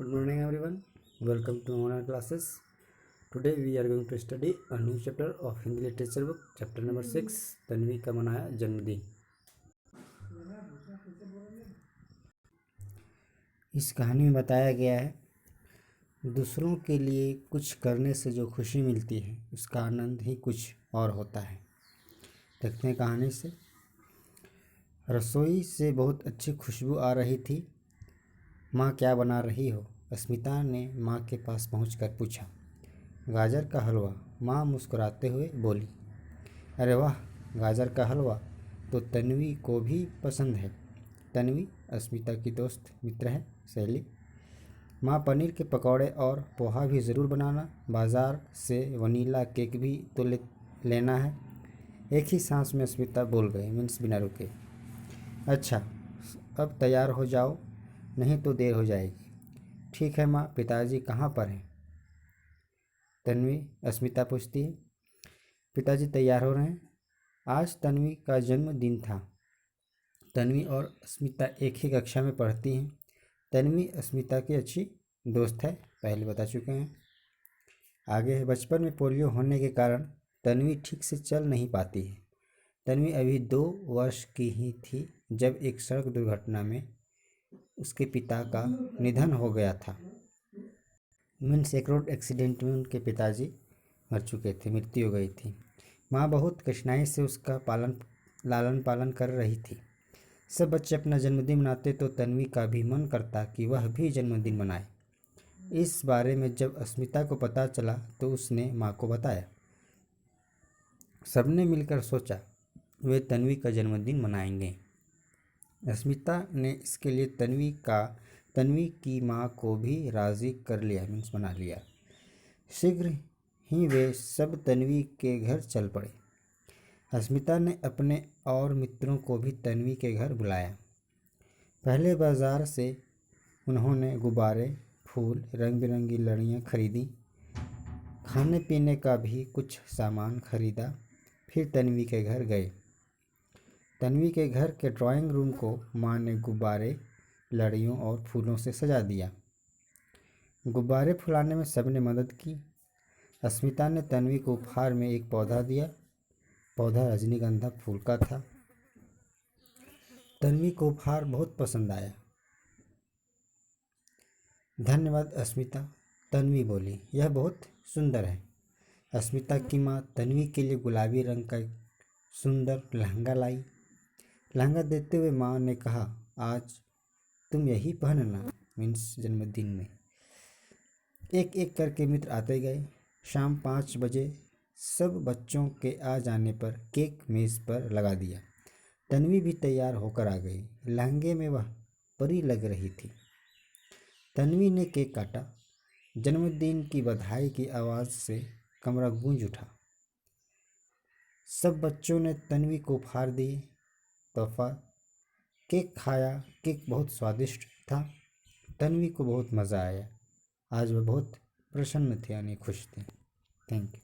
Good morning everyone. Welcome to online classes. Today we are going to study a new chapter of Hindi literature book, chapter number 6, Tanvi का मनाया जन्मदिन। इस कहानी में बताया गया है दूसरों के लिए कुछ करने से जो खुशी मिलती है उसका आनंद ही कुछ और होता है। देखते हैं कहानी से। रसोई से बहुत अच्छी खुशबू आ रही थी। माँ क्या बना रही हो? अस्मिता ने माँ के पास पहुंचकर पूछा। गाजर का हलवा, माँ मुस्कुराते हुए बोली। अरे वाह, गाजर का हलवा तो तन्वी को भी पसंद है। तन्वी अस्मिता की दोस्त मित्र है, सहेली। माँ पनीर के पकौड़े और पोहा भी ज़रूर बनाना। बाज़ार से वनीला केक भी तो लेना है। एक ही सांस में अस्मिता बोल गए, मीन्स बिना रुके। अच्छा, अब तैयार हो जाओ, नहीं तो देर हो जाएगी। ठीक है माँ, पिताजी कहाँ पर हैं? तन्वी अस्मिता पूछती है। पिताजी तैयार हो रहे हैं। आज तन्वी का जन्मदिन था। तन्वी और अस्मिता एक ही कक्षा में पढ़ती हैं। तन्वी अस्मिता की अच्छी दोस्त है, पहले बता चुके हैं। आगे है, बचपन में पोलियो होने के कारण तन्वी ठीक से चल नहीं पाती है। तन्वी अभी 2 वर्ष की ही थी जब एक सड़क दुर्घटना में उसके पिता का निधन हो गया था। मीन्स एक रोड एक्सीडेंट में उनके पिताजी मर चुके थे, मृत्यु हो गई थी। माँ बहुत कठिनाई से उसका लालन पालन कर रही थी। सब बच्चे अपना जन्मदिन मनाते तो तन्वी का भी मन करता कि वह भी जन्मदिन मनाए। इस बारे में जब अस्मिता को पता चला तो उसने माँ को बताया। सबने मिलकर सोचा वे तन्वी का जन्मदिन मनाएंगे। अस्मिता ने इसके लिए तन्वी की माँ को भी राज़ी कर लिया, मीन्स मना लिया। शीघ्र ही वे सब तन्वी के घर चल पड़े। अस्मिता ने अपने और मित्रों को भी तन्वी के घर बुलाया। पहले बाज़ार से उन्होंने गुब्बारे, फूल, रंग बिरंगी लड़ियाँ खरीदी। खाने पीने का भी कुछ सामान खरीदा। फिर तन्वी के घर गए। तन्वी के घर के ड्राइंग रूम को माँ ने गुब्बारे, लड़ियों और फूलों से सजा दिया। गुब्बारे फुलाने में सबने मदद की। अस्मिता ने तन्वी को उपहार में एक पौधा दिया। पौधा रजनीगंधा फूल का था। तन्वी को उपहार बहुत पसंद आया। धन्यवाद अस्मिता, तन्वी बोली। यह बहुत सुंदर है। अस्मिता की माँ तन्वी के लिए गुलाबी रंग का एक सुंदर लहंगा लाई। लहंगा देते हुए माँ ने कहा, आज तुम यही पहनना, मीन्स जन्मदिन में। एक एक करके मित्र आते गए। शाम 5 बजे सब बच्चों के आ जाने पर केक मेज़ पर लगा दिया। तन्वी भी तैयार होकर आ गई। लहंगे में वह परी लग रही थी। तन्वी ने केक काटा। जन्मदिन की बधाई की आवाज़ से कमरा गूंज उठा। सब बच्चों ने तन्वी को उपहार दिए, तोहफा, केक खाया। केक बहुत स्वादिष्ट था। तन्वी को बहुत मज़ा आया। आज वह बहुत प्रसन्न थे, यानी खुश थे। Thank you.